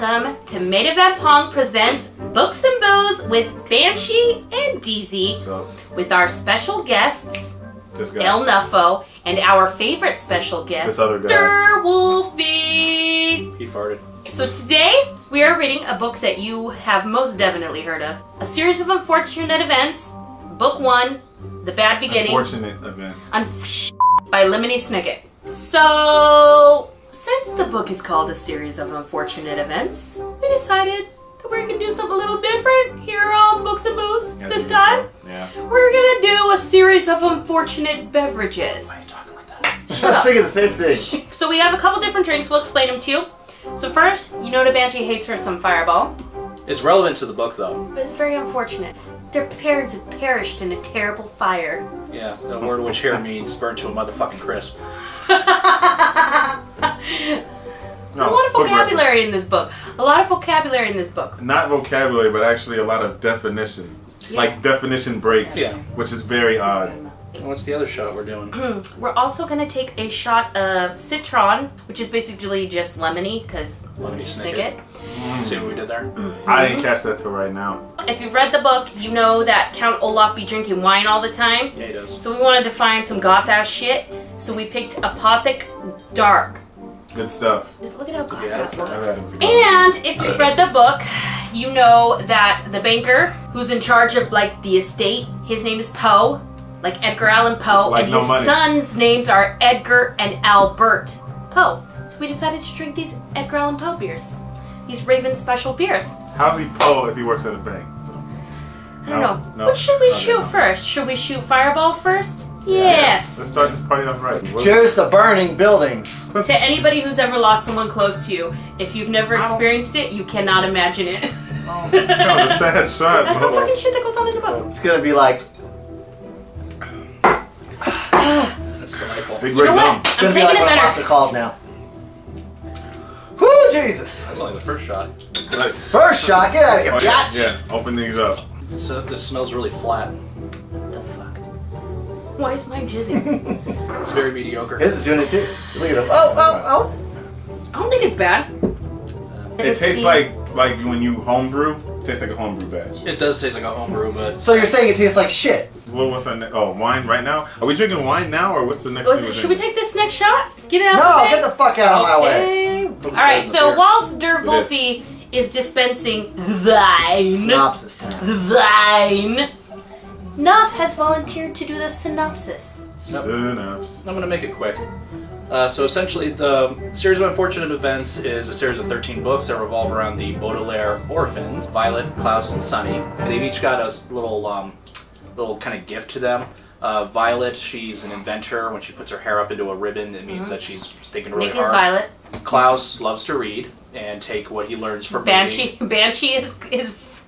welcome to Maid Event Pong presents Books and Booze with Banshee and DZ with our special guests, El Nuffo, and our favorite special guest, this other guy, Wolfie. He farted. So today we are reading a book that you have most definitely heard of. A Series of Unfortunate Events, Book 1, The Bad Beginning. Unfortunate Events. By Lemony Snicket. So, since the book is called A Series of Unfortunate Events, we decided that we're going to do something a little different here on Books and Booze this time. Yeah. We're going to do a series of unfortunate beverages. Why are you talking like that? I was thinking the same thing. So we have a couple different drinks. We'll explain them to you. So first, you know the Banshee hates her some Fireball. It's relevant to the book, though. But it's very unfortunate. Their parents have perished in a terrible fire. Yeah, the word which here means burnt to a motherfucking crisp. A lot of vocabulary in this book. Not vocabulary, but actually a lot of definition. Yeah. Like definition breaks, which is very odd. And what's the other shot we're doing? We're also going to take a shot of Citron, which is basically just lemony, because Lemony Snicket. See what we did there? I didn't catch that till right now. If you've read the book, you know that Count Olaf be drinking wine all the time. Yeah, he does. So we wanted to find some goth-ass shit, so we picked Apothic Dark. Good stuff. Just look at how goth Yeah. that looks. And And if you've read the book, you know that the banker who's in charge of like the estate, his name is Poe, like Edgar Allan Poe, Like and no his money. sons' names are Edgar and Albert Poe. So we decided to drink these Edgar Allan Poe beers, these Raven Special beers. how's he Poe if he works at a bank? I don't know. No. What should we Okay, shoot no. first? Should we shoot Fireball first? Yes. Let's start this party off right. Cheers to burning buildings. To anybody who's ever lost someone close to you, if you've never experienced it, you cannot imagine it. It's kind of a sad shot. That's the fucking shit that goes on in the book. It's gonna be like, That's delightful. Big You know red what? gum. it's I'm gonna be taking like it what better. pasta calls now. Whoo, Jesus! That's only the first shot. Nice. First shot, get out of here, Oh, bitch! yeah, open these up. So this smells really flat. What the fuck? Why is mine jizzing? It's very mediocre. His is doing it too. Look at him. Oh! I don't think it's bad. It tastes like when you homebrew. It tastes like a homebrew batch. It does taste like a homebrew, but So you're saying it tastes like shit? What's our next? Oh, wine right now? Are we drinking wine now, or what's the next thing? Should we take this next shot? Get it out No, of the way. get the fuck out of my way. Okay. Alright, so Beer. whilst Der Wolfie is dispensing wine, Synopsis time. wine, Nuff has volunteered to do the synopsis. Synopsis. I'm going to make it quick. So essentially, the Series of Unfortunate Events is a series of 13 books that revolve around the Baudelaire orphans, Violet, Klaus, and Sunny. They've each got a little kind of gift to them. Violet, she's an inventor. When she puts her hair up into a ribbon, it means that she's thinking really Nick is hard. Violet. Klaus loves to read and take what he learns from reading. Banshee is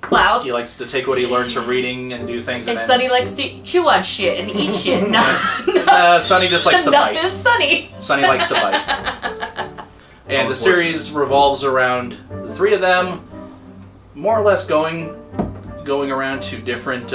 Klaus. He likes to take what he learns from reading and do things. And then, Sunny likes to chew on shit and eat shit. No, Sunny just likes to Nuff bite. is Sunny. Sunny likes to bite. And the series revolves around the three of them, more or less going around to different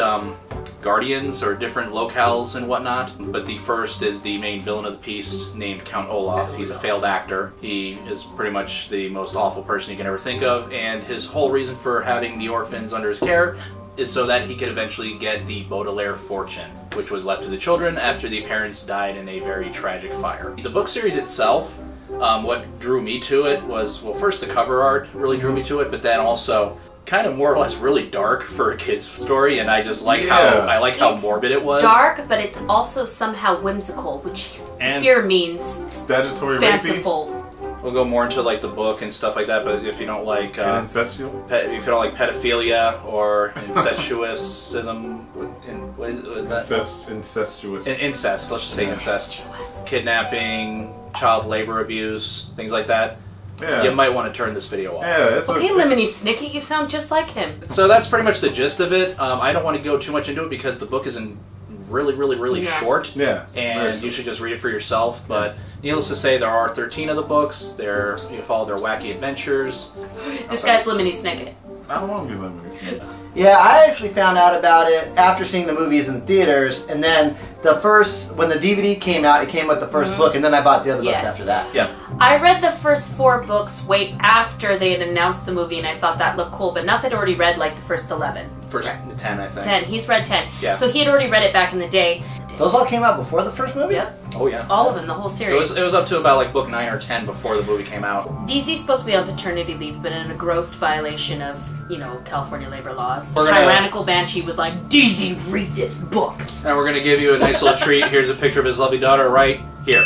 guardians or different locales and whatnot. But the first is the main villain of the piece, named Count Olaf. He's a failed actor. He is pretty much the most awful person you can ever think of, and his whole reason for having the orphans under his care is so that he could eventually get the Baudelaire fortune, which was left to the children after the parents died in a very tragic fire. The book series itself, what drew me to it was, well, first the cover art really drew me to it, but then also kind of more or less really dark for a kid's story, and I just like how It's morbid it was. Dark, but it's also somehow whimsical, which And here means statutory rapey fanciful. We'll go more into like the book and stuff like that, but if you don't like and incestual. if you don't like pedophilia or incestuousism, what is that? Incestuous. Incest, let's just say incest. Kidnapping, child labor abuse, things like that. Yeah. You might want to turn this video off. Yeah, that's Okay, Lemony Snicket, you sound just like him. So that's pretty much the gist of it. I don't want to go too much into it because the book isn't really short. Yeah. And you should just read it for yourself. But needless to say, there are 13 of the books. You follow their wacky adventures. This guy's Lemony Snicket. I don't want to be Lemony Snicket. Yeah, I actually found out about it after seeing the movies in theaters, and then when the DVD came out, it came with the first book, and then I bought the other books after that. Yeah. I read the first 4 books way after they had announced the movie, and I thought that looked cool. But Nuff had already read like the first 11. First 10, I think. 10. He's read 10. Yeah. So he had already read it back in the day. Those all came out before the first movie? Yep. Oh yeah. All of them, the whole series. It was up to about like book 9 or 10 before the movie came out. DZ's supposed to be on paternity leave, but in a gross violation of, California labor laws. We're gonna- Tyrannical Banshee was like, DZ, read this book. And we're gonna give you a nice little treat. Here's a picture of his lovely daughter right here.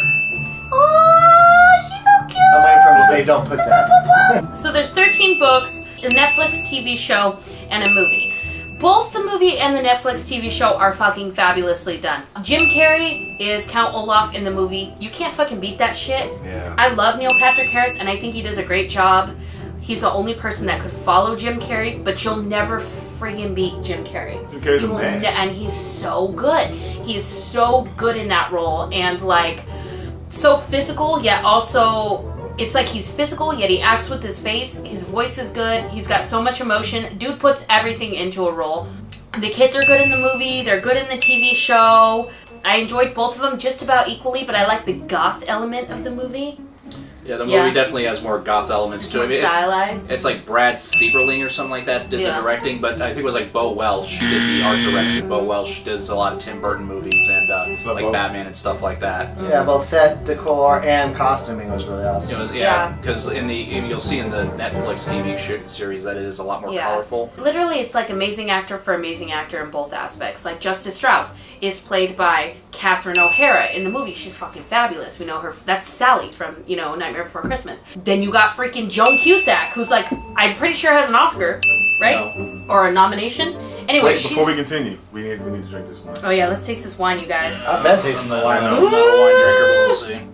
Oh, she's so cute. I'm waiting for him to say, don't put that. So there's 13 books, a Netflix TV show, and a movie. Both the movie and the Netflix TV show are fucking fabulously done. Jim Carrey is Count Olaf in the movie. You can't fucking beat that shit. Yeah. I love Neil Patrick Harris, and I think he does a great job. He's the only person that could follow Jim Carrey, but you'll never friggin' beat Jim Carrey. Jim Carrey's You a will man. and he's so good. He is so good in that role, and like so physical, yet also it's like he's physical, yet he acts with his face. His voice is good. He's got so much emotion. Dude puts everything into a role. The kids are good in the movie. They're good in the TV show. I enjoyed both of them just about equally, but I like the goth element of the movie. Yeah, the movie definitely has more goth elements to More it. stylized. It's like Brad Sieberling or something like that did the directing, but I think it was like Bo Welsh who did the art direction. Bo Welsh does a lot of Tim Burton movies and up, like Bo? Batman and stuff like that. Yeah, both set, decor, and costuming was really awesome. Yeah. Because you'll see in the Netflix TV series that it is a lot more Yeah. colorful. Literally, it's like amazing actor for amazing actor in both aspects. Like Justice Strauss is played by Catherine O'Hara in the movie. She's fucking fabulous. We know her. That's Sally from Nightmare Before Christmas. Then you got freaking Joan Cusack, who's like I'm pretty sure has an Oscar, right? No. Or a nomination. Anyway, Wait, she's. before we continue, we need to drink this wine. Oh yeah, let's taste this wine, you guys. I've been tasting the wine. I'm not a wine drinker, but we'll see.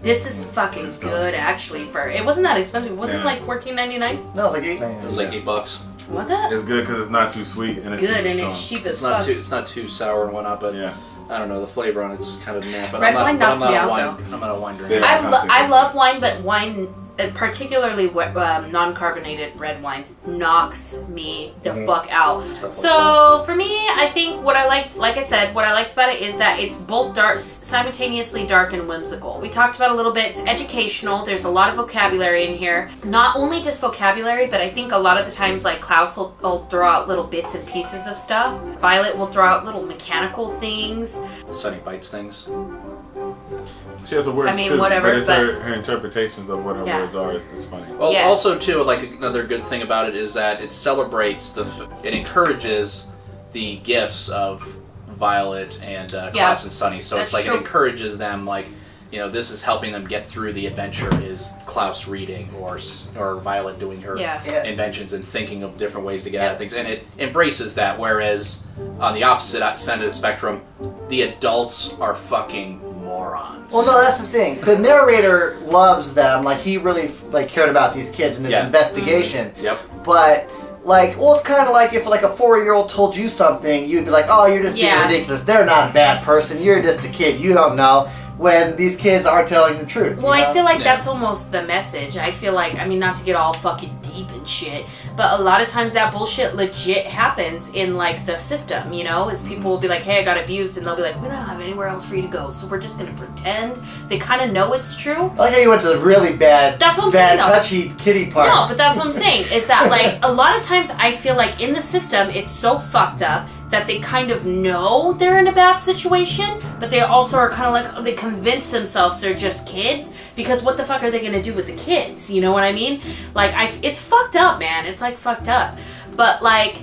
This is fucking good, actually. It wasn't that expensive. It wasn't like $14.99. No, it's like $8.99. It was like $8. Was it? It's good because it's not too sweet and it's Good super and strong. it's cheap as It's not fuck. it's not too sour and whatnot, but Yeah. I don't know, the flavor on it's kind of meh. But Red I'm wine not, knocks but I'm me not a out, wine. I'm not a wine drinker. Yeah. I love wine, but wine, particularly non-carbonated red wine, knocks me the fuck out. So for me, I think what I liked, like I said, what I liked about it is that it's both dark, simultaneously dark and whimsical. We talked about it a little bit. It's educational. There's a lot of vocabulary in here. Not only just vocabulary, but I think a lot of the times, like Klaus will throw out little bits and pieces of stuff. Violet will throw out little mechanical things. Sunny bites things. She has the words I mean, too, whatever, but it's but- her interpretations of what her Yeah. words are. It's funny. Well, Yes. also too, like another good thing about it is that it celebrates it encourages the gifts of Violet and Klaus and Sunny. So That's it's like true. it encourages them, like this is helping them get through the adventure. Is Klaus reading or Violet doing her Yeah. inventions and thinking of different ways to get out of things, and it embraces that. Whereas on the opposite end of the spectrum, the adults are fucking morons. Well, no, that's the thing. The narrator loves them. Like, he really cared about these kids and his investigation. Yep. But, it's kind of like if, a 4-year-old told you something, you'd be like, oh, you're just being ridiculous. They're not a bad person. You're just a kid. You don't know. When these kids are telling the truth. Well, you know? I feel like that's almost the message. I feel like, not to get all fucking deep and shit, but a lot of times that bullshit legit happens in, the system, is people will be like, hey, I got abused, and they'll be like, we don't have anywhere else for you to go, so we're just gonna pretend. They kind of know it's true. I like how you went to the really bad, That's what I'm saying, though. touchy kitty part. No, but that's what I'm saying, is that, a lot of times I feel like in the system, it's so fucked up that they kind of know they're in a bad situation, but they also are kind of they convince themselves they're just kids, because what the fuck are they gonna do with the kids? You know what I mean? It's fucked up, man. It's fucked up. But I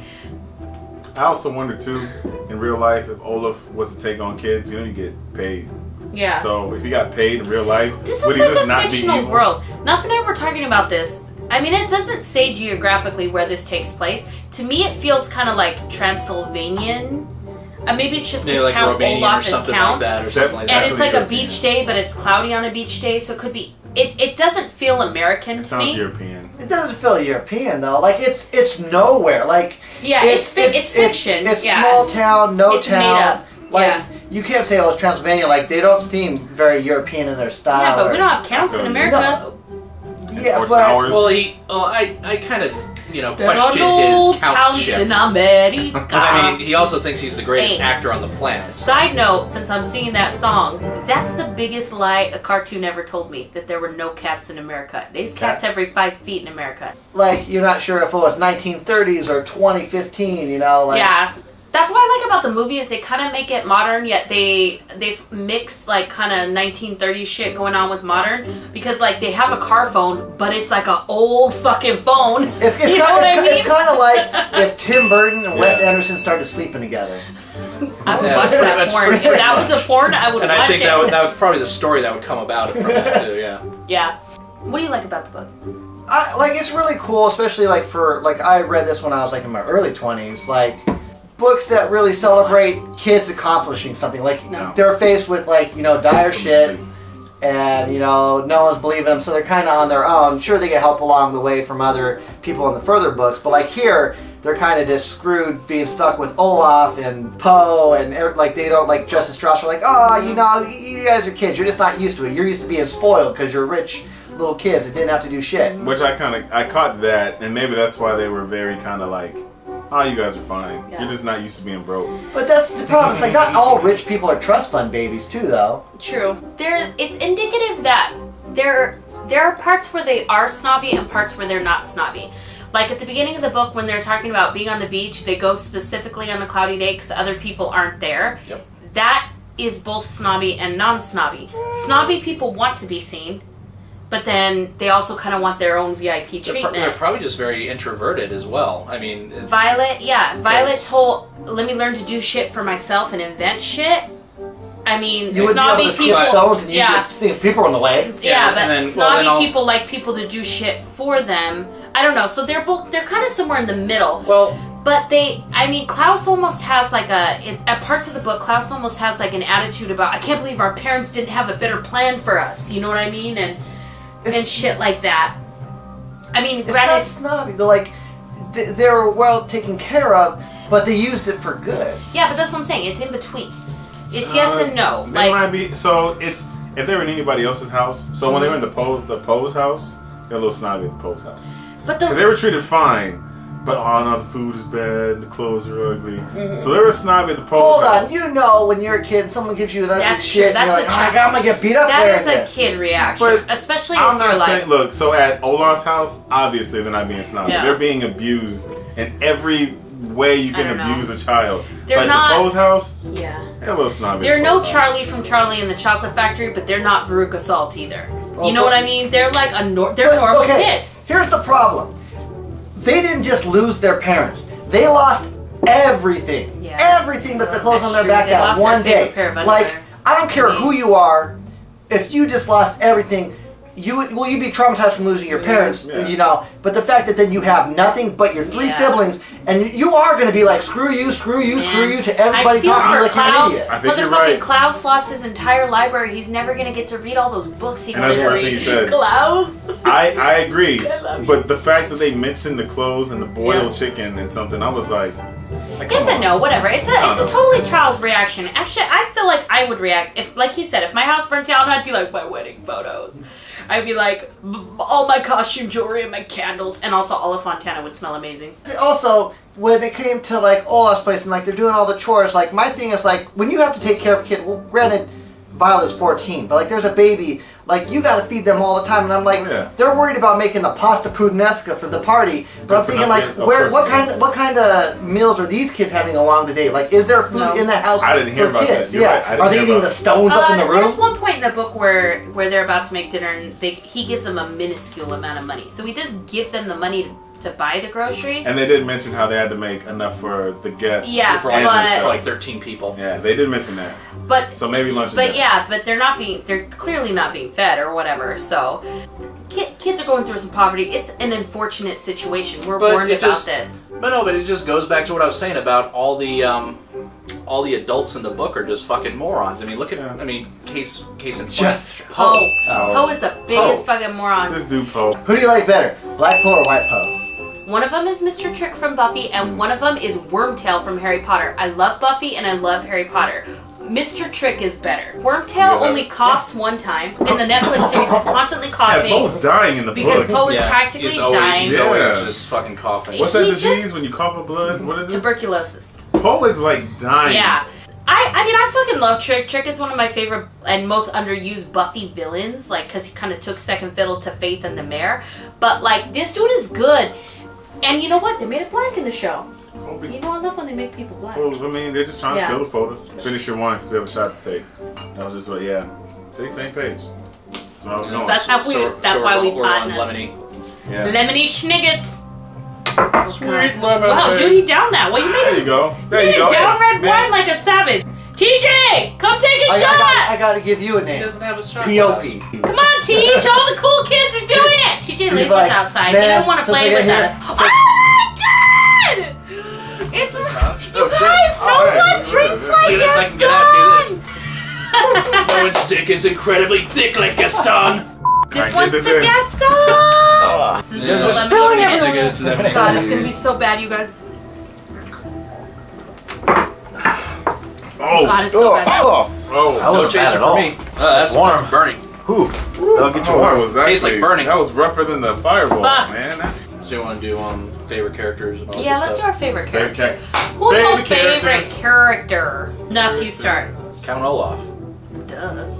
also wonder too, in real life, if Olaf was to take on kids, you get paid. yeah. So if he got paid in real life, This would is he like just a not be fictional evil? world. Nuff and I were talking about this. It doesn't say geographically where this takes place. To me, it feels kind of like Transylvanian. Maybe it's just because like Count Romanian Olaf or is something Count. like that, or something like that. And it's like a European. beach day, but it's cloudy on a beach day, so it could be. It doesn't feel American It to sounds me. European. It doesn't feel European though. It's nowhere. Yeah, it's fiction. It's yeah. small town, no It's town. made up. Yeah. You can't say it's Transylvania. They don't seem very European in their style. Yeah, but or- we don't have counts in America. No. Yeah, Or but towers. Well, I kind of question his countship. in America. I mean, he also thinks he's the greatest actor on the planet. Side note, since I'm singing that song, that's the biggest lie a cartoon ever told me, that there were no cats in America. There's cats every 5 feet in America. Like, you're not sure if it was 1930s or 2015, Yeah. That's what I like about the movie is they kind of make it modern, yet they've mixed like kind of 1930s shit going on with modern, because like they have a car phone, but it's like an old fucking phone. It's kind of like if Tim Burton and Wes Anderson started sleeping together. I would watch that porn. If that was a porn, I would watch it. And I think that would probably the story that would come about from that too, yeah. Yeah. What do you like about the book? It's really cool, especially like I read this when I was like in my early 20s, like books that really celebrate kids accomplishing something. Like they're faced with like, dire shit and, no one's believing them, so they're kind of on their own. Sure, they get help along the way from other people in the further books, but like here, they're kind of just screwed being stuck with Olaf and Poe and like they don't like Justice Strauss are like, you guys are kids, you're just not used to it. You're used to being spoiled because you're rich little kids that didn't have to do shit. Which I caught that, and maybe that's why they were very kind of like, you guys are fine. Yeah. You're just not used to being broke. But that's the problem. It's like not all rich people are trust fund babies too, though. True. It's indicative that there are parts where they are snobby and parts where they're not snobby. Like at the beginning of the book when they're talking about being on the beach, they go specifically on a cloudy day because other people aren't there. Yep. That is both snobby and non-snobby. Snobby people want to be seen, but then they also kind of want their own VIP treatment. They're probably just very introverted as well. I mean... Violet's whole, let me learn to do shit for myself and invent shit. I mean, you snobby people... stones and think people are in the way. Snobby people like people to do shit for them. I don't know, so they're kind of somewhere in the middle. Well... But Klaus almost has like at parts of the book, Klaus almost has like an attitude about, I can't believe our parents didn't have a better plan for us. You know what I mean? And shit like that. I mean, it's not snobby. They're like, they're well taken care of, but they used it for good. Yeah, but that's what I'm saying. It's in between. It's yes and no. They might be. So it's if they were in anybody else's house. So when they were in the Poe's house, they're a little snobby at the Poe's house. But because they were treated fine. But no, the food is bad, the clothes are ugly. Mm-hmm. So they were snobby at the Poe's house. Hold on, when you're a kid, someone gives you an ugly shit, and you're like, I'm gonna get beat up. That is a kid reaction, but especially if you're like... Look, so at Olaf's house, obviously they're not being snobby. Yeah. They're being abused in every way you can abuse a child. But at the Poe's house, they're a little snobby. They're no Charlie from Charlie and the Chocolate Factory, but they're not Veruca Salt either. You know what I mean? They're like they're normal kids. Here's the problem. They didn't just lose their parents. They lost everything. Yeah. Everything but the clothes on their back that one day. Like, I don't care who you are, if you just lost everything, you'd be traumatized from losing your parents, but the fact that then you have nothing but your 3 siblings, and you are going to be like, screw you to everybody talking like you're an idiot. I think you're right. Klaus lost his entire library. He's never going to get to read all those books he wanted to read. He said. Klaus. I agree. But the fact that they mentioned the clothes and the boiled chicken and something, I was like... Yes and no, whatever. It's a totally child reaction. Actually, I feel like I would react if, like he said, if my house burnt down, I'd be like, my wedding photos. I'd be like, all my costume jewelry and my candles, and also Olive Fontana would smell amazing. Also, when it came to like Olaf's place and like they're doing all the chores, like my thing is like when you have to take care of a kid. Well, granted, Violet's 14, but like there's a baby. Like, you gotta feed them all the time, and I'm like, they're worried about making the pasta puttanesca for the party, but I'm thinking like, what kind of meals are these kids having along the day? Like, is there food in the house I didn't hear for about kids? That. Right. Are they eating the stones up in the room? There's one point in the book where they're about to make dinner, and he gives them a minuscule amount of money. So he does give them the money to buy the groceries. And they did mention how they had to make enough for the guests. Yeah, for like 13 people. Yeah, they did mention that. But so maybe lunch. But but they're clearly not being fed or whatever. So kids are going through some poverty. It's an unfortunate situation. We're warned about this. But it just goes back to what I was saying about all the adults in the book are just fucking morons. I mean, look at case in point. Just Poe. Poe is the biggest fucking moron. This dude Poe. Who do you like better, Black Poe or White Poe? One of them is Mr. Trick from Buffy, and one of them is Wormtail from Harry Potter. I love Buffy and I love Harry Potter. Mr. Trick is better. Wormtail only coughs one time. In the Netflix series, he's constantly coughing. Yeah, Poe's dying in the book. Because Poe is practically dying. He's always just fucking coughing. What's that disease when you cough up blood? What is it? Tuberculosis. Poe is like dying. Yeah. I mean, I fucking love Trick. Trick is one of my favorite and most underused Buffy villains, like, because he kind of took second fiddle to Faith and the Mayor. But, like, this dude is good. And you know what? They made it black in the show. You know I love when they make people black. Well, I mean, they're just trying to fill the quota. Finish your one, because we have a shot to take. That was just what, See, same page. That's where I was going. That's why we bought Lemony. Yeah. Lemony Snicket's. Sweet lemon. Wow, dude, he downed that. Well, you made There you go. There you go. Down red wine like a savage. TJ, come take a shot. I gotta give you a name. He doesn't have a shot. P.O.P. Come on, Teach. All the cool kids are doing it. TJ Laser's like, outside. He man, didn't want to since play I with get us. Oh my god! It's you guys. No one drinks like Gaston. No one's dick is incredibly thick like Gaston. This one's the Gaston. This is the Lemony Snicket. God, it's gonna be so bad, you guys. Oh, God, it's so bad. No chaser for me. That's warm. That's burning. Ooh. That'll get you warm. Tastes like burning. That was rougher than the fireball, man. So you want to do favorite characters and all that Yeah, stuff? let's do our favorite character. Favorite Favorite character. Nuff, you start. Count Olaf. Duh.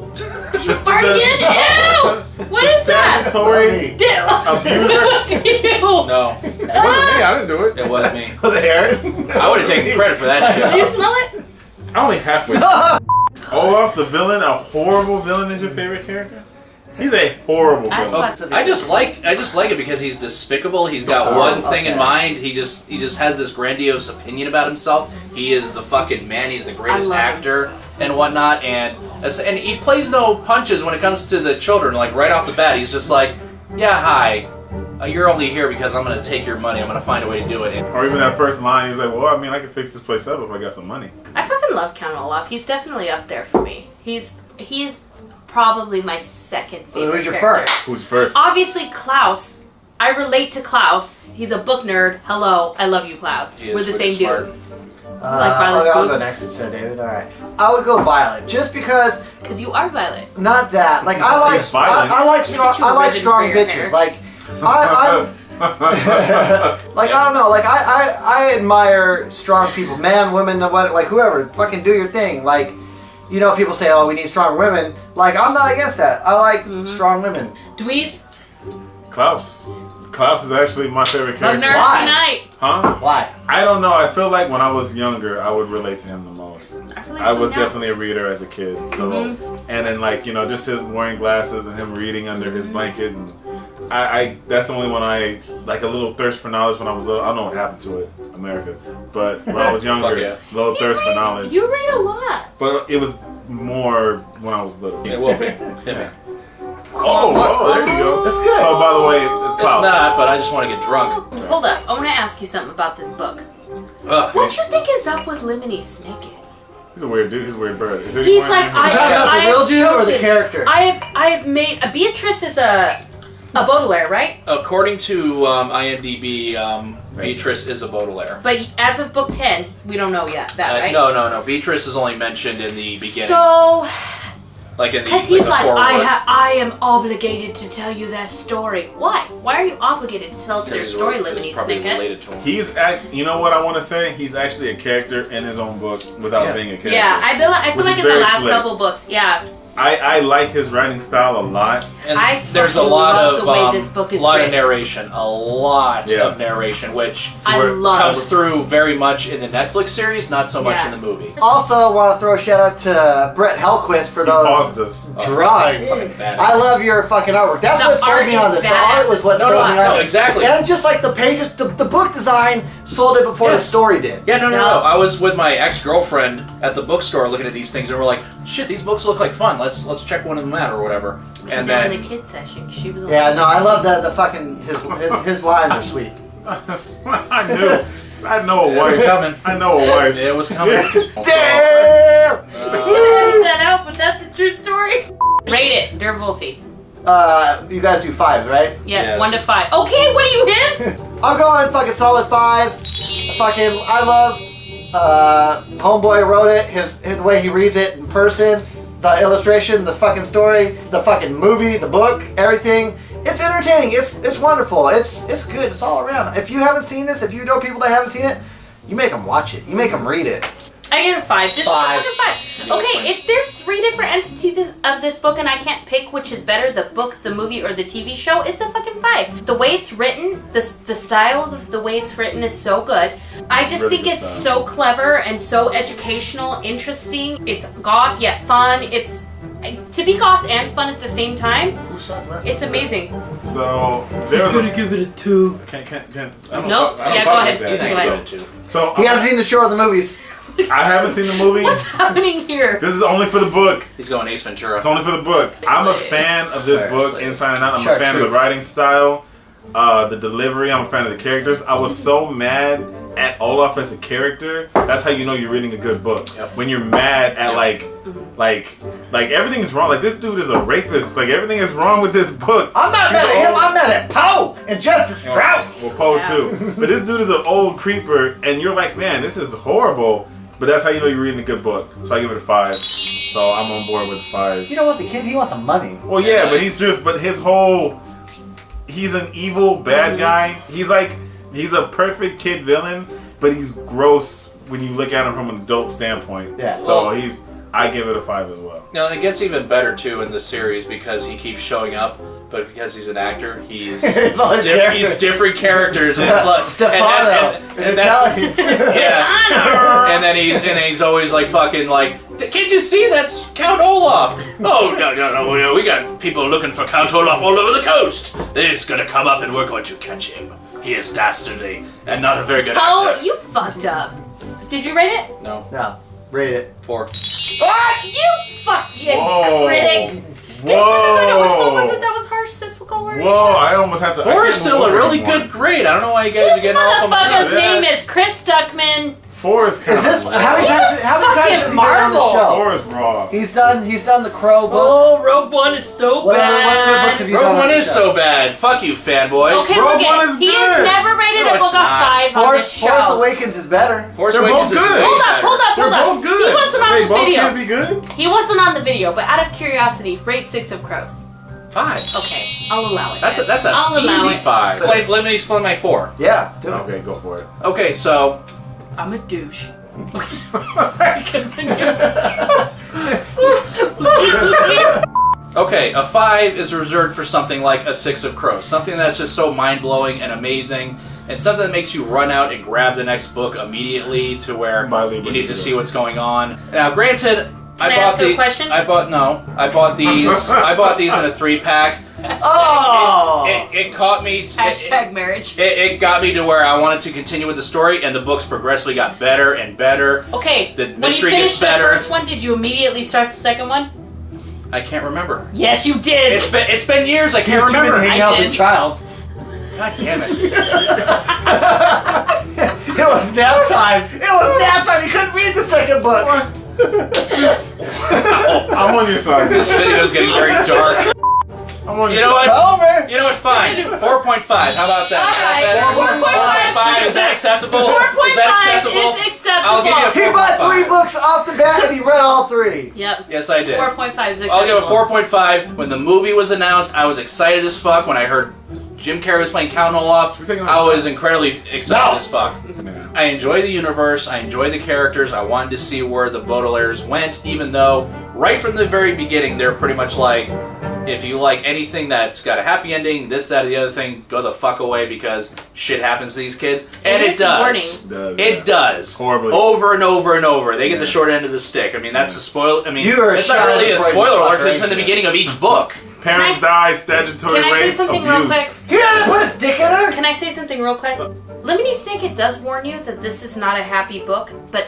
She's smart again? Ew! What is that? Statutory abuser? Ew! No. It wasn't me. I didn't do it. It wasn't me. Was it Aaron? I would have taken credit for that shit. Did you smell it? I only halfway. Olaf, the villain, a horrible villain, is your favorite character? He's a horrible villain. I just like it because he's despicable. He's got one thing in mind. He just has this grandiose opinion about himself. He is the fucking man. He's the greatest actor and whatnot. And he plays no punches when it comes to the children. Like right off the bat, he's just like, yeah, hi. You're only here because I'm going to take your money. I'm going to find a way to do it. Or even that first line, he's like, well, I mean, I can fix this place up if I got some money. I fucking love Count Olaf. He's definitely up there for me. He's probably my second favorite Who's your character. first? Who's first? Obviously, Klaus. I relate to Klaus. He's a book nerd. Hello, I love you, Klaus. We're the same dude. Like Violet's I'll go boobs. next instead, David. All right. I would go Violet, just because. Because you are Violet. Not that. Like I like strong bitches. Like I like I don't know. Like I admire strong people, man, women, like whoever. Fucking do your thing. Like. You know, people say, oh, we need strong women. Like, I'm not against that. I like strong women. Dweez? Klaus. Klaus is actually my favorite character. Why? Tonight. Huh? Why? I don't know. I feel like when I was younger, I would relate to him the most. I was definitely a reader as a kid. So, and then like, you know, just his wearing glasses and him reading under his blanket. And I that's the only one I, like a little thirst for knowledge when I was little. I don't know what happened to it, America. But when I was younger, little thirst for knowledge. You read a lot. But it was more when I was little. Yeah, Wolfie. Oh, there you go. That's good. So, by the way, It's not, but I just want to get drunk. Hold up. I want to ask you something about this book. What you think is up with Lemony Snicket? He's a weird dude. He's a weird bird. Is He's like, I the real dude or the character? I have made Beatrice is a Baudelaire, right? According to IMDb, Beatrice is a Baudelaire. But as of book 10, we don't know yet. That right? No. Beatrice is only mentioned in the beginning. So. Like in the Because he's like, forward. I am obligated to tell you their story. Why? Why are you obligated to tell us their story, Lemony Snicket? He's you know what I want to say? He's actually a character in his own book without being a character. Yeah, I feel like in the last couple books, I like his writing style a lot. And there's a lot of the way this book is written. narration, of narration, which comes through very much in the Netflix series, not so much in the movie. Also, want to throw a shout out to Brett Hellquist for those drawings. I love your fucking artwork. That's what sold me on this. The art was what sold me on it. No, exactly. And just like the pages, the book design sold it before the story did. Yeah, no. I was with my ex-girlfriend at the bookstore looking at these things, and we're like, shit, these books look like fun. Let's check one of them out or whatever. And then in the kids section, she was. I love the fucking his lines are sweet. I knew. I know a wife. It was coming. I know a wife. It was coming. Damn! You edited that out, but that's a true story. Rate it, Der Wolfie. You guys do 5s, right? Yeah, 1 to 5. Okay, what are you him? I'm going fucking solid 5. I love Homeboy wrote it, the way he reads it in person, the illustration, the fucking story, the fucking movie, the book, everything. It's entertaining. It's wonderful. It's good. It's all around. If you haven't seen this, if you know people that haven't seen it, you make them watch it. You make them read it. I get a 5. This 5. is a 5. Okay, if there's 3 different entities of this book and I can't pick which is better, the book, the movie, or the TV show, it's a fucking 5. The way it's written, the style of the way it's written is so good. I just think it's so clever and so educational, interesting. It's goth yet fun. It's to be goth and fun at the same time. It's amazing. So there's gonna give it a 2. Can't. Nope. Yeah, go ahead. You can go ahead. So he hasn't seen the show or the movies. I haven't seen the movie. What's happening here? This is only for the book. He's going Ace Ventura. It's only for the book. I'm a fan of this book, inside and out. I'm a fan of the writing style, the delivery. I'm a fan of the characters. I was so mad at Olaf as a character. That's how you know you're reading a good book. Yep. When you're mad at like everything's wrong. Like this dude is a rapist. Like everything is wrong with this book. I'm not mad at him. I'm mad at Poe and Justice Strauss. Well, Poe too. But this dude is an old creeper, and you're like, man, this is horrible. But that's how you know you're reading a good book. So I give it a 5. So I'm on board with 5. You know what? The kid, he wants the money. Well, yeah, but he's an evil bad guy. He's a perfect kid villain, but he's gross when you look at him from an adult standpoint. Yeah. So I give it a 5 as well. No, and it gets even better too in this series because he keeps showing up, but because he's an actor, he's different characters. And it's like Stefano, and that's, yeah. And then he's always like fucking like, can't you see that's Count Olaf? Oh no, we got people looking for Count Olaf all over the coast. They're just gonna come up and we're going to catch him. He is dastardly and not a very good actor. Oh, you fucked up. Did you rate it? No. Rate it. 4. What? You fucking critic. Whoa. No, which one was it that was harsh? Whoa, I almost have to. 4 is still a really good grade. I don't know why you guys are getting off on the motherfucker's name is Chris Stuckman. 4 is kind of how many times has he been on the show? 4 is raw. He's done the Crow book. Oh, Rogue One is so What bad. other books have you done Rogue on One the is show? so bad. Fuck you, fanboys. Okay, Rogue look One at is He good. has never rated No, a book it's of not. 5 on this show. Force Awakens is better. Force They're Awakens both is good. way Hold up, better. hold up, They're hold up. both good. He wasn't on They the both video. can't be good. He wasn't on the video, but out of curiosity, rate 6 of Crows. 5. Okay, I'll allow it. That's an I'll allow easy it. 5. Let me explain my 4. Yeah, do it. Okay, go for it. Okay, so I'm a douche. Sorry, continue. okay, a 5 is reserved for something like a 6 of Crows. Something that's just so mind-blowing and amazing, and something that makes you run out and grab the next book immediately to where you need to see what's going on. Now, granted, Can I ask a question? I bought these. I bought these in a 3-pack. Oh! It caught me. Hashtag marriage. It got me to where I wanted to continue with the story, and the books progressively got better and better. Okay, The when mystery you gets finished better. the first one, did you immediately start the second one? I can't remember. Yes, you did. It's been years. I can't Too busy remember. hanging I out with did. the child. God damn it. It was nap time. It was nap time. You couldn't read the second book. I'm on your side. This video's getting very dark. I'm on You your know side. what? Oh man. You know what? Fine. 4.5. How about that? All right. 4.5. Is that acceptable? 4.5 Is that acceptable? is acceptable. I'll give you a He bought 4.5. 3 books off the bat and he read all 3. Yep. Yes, I did. 4.5 is acceptable. I'll give it 4.5. When the movie was announced, I was excited as fuck. When I heard Jim Carrey was playing Count Olaf, We're taking I another was incredibly excited as fuck. Yeah. I enjoy the universe. I enjoy the characters. I wanted to see where the Baudelaires went, even though right from the very beginning they're pretty much like, if you like anything that's got a happy ending, this, that, or the other thing, go the fuck away because shit happens to these kids. And it is does. It does. Horribly. Over and over and over. They get the short end of the stick. I mean, that's a spoiler. I mean, You are it's not really a shouting spoiler alert. fucker, It's in the beginning of each book. Parents Can die, statutory Can I say rape, something abuse. real quick? He doesn't put his dick in her. Can I say something real quick? Lemony Snicket does warn you that this is not a happy book, but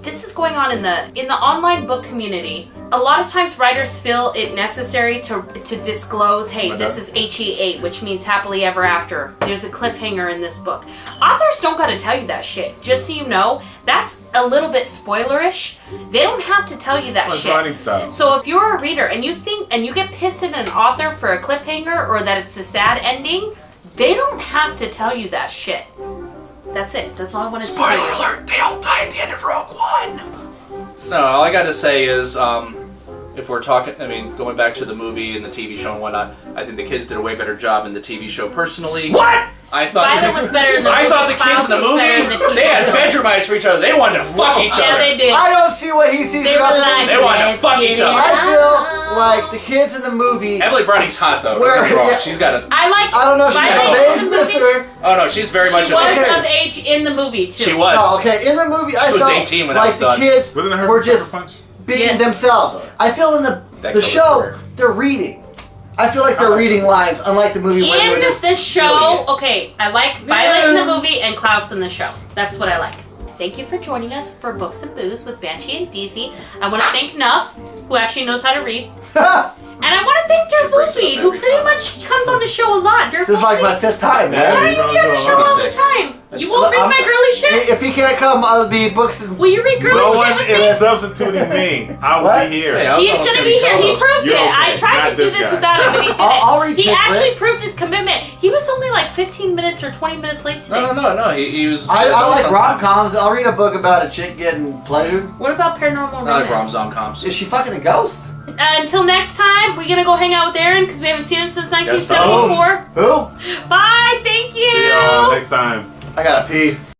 this is going on in the online book community. A lot of times writers feel it necessary to disclose, hey, this is HE8, which means happily ever after. There's a cliffhanger in this book. Authors don't gotta tell you that shit. Just so you know, that's a little bit spoilerish. They don't have to tell you that Well, it's shit. writing style. So if you're a reader and you get pissed at an author for a cliffhanger or that it's a sad ending, They don't have to tell you that shit. That's it. That's all I want to say. Spoiler alert, they all die at the end of Rogue One. No, all I gotta say is, if we're talking, I mean, going back to the movie and the TV show and whatnot, I think the kids did a way better job in the TV show personally. What? I thought Violet was better in the movie. I thought the kids in the movie, they had bedroom eyes for each other. They wanted to fuck each other. Yeah, they did. I don't see what he sees They about were the like, They wanted to fuck each other. I feel like the kids in the movie. Emily Browning's hot though. Where- Don't get me wrong. yeah. She's got a. I don't know if she's Violet in of the age, movie. mister. Oh no, she's very much She was of of age in the movie too. She was. No, okay, in the movie, I She was felt 18 when that like was the done. kids Wasn't it her were from just Sucker Punch? being Yes. themselves. I feel in That the covers show, her. they're reading. I feel like they're reading lines, unlike the movie where they were In just the show, okay, I like Violet in the movie and Klaus in the show. That's what I like. Thank you for joining us for Books and Booze with Banshee and Deezy. I want to thank Nuff, who actually knows how to read. And I want to thank Wolfie, who pretty much comes on the show a lot. This is like my 5th time, man. Yeah. Why are you on the show all the time? You won't read my girly shit? If he can't come, I'll be books and. Will you read girly No shit one with is me? substituting me. I will What? be here. Yeah, I was He's almost gonna be here. He co-host. proved You're it. I okay. tried Not to do this this guy. without him, but he did it. I'll read He Chick actually Lit. proved his commitment. He was only like 15 minutes or 20 minutes late today. No. He was. I he was like on rom-coms. I'll read a book about a chick getting pleasured. What about paranormal something. I like romance? rom-coms. Is she fucking a ghost? Until next time, we're gonna go hang out with Aaron because we haven't seen him since Yes, 1974. Who? Bye. Thank you. See y'all next time. I gotta pee.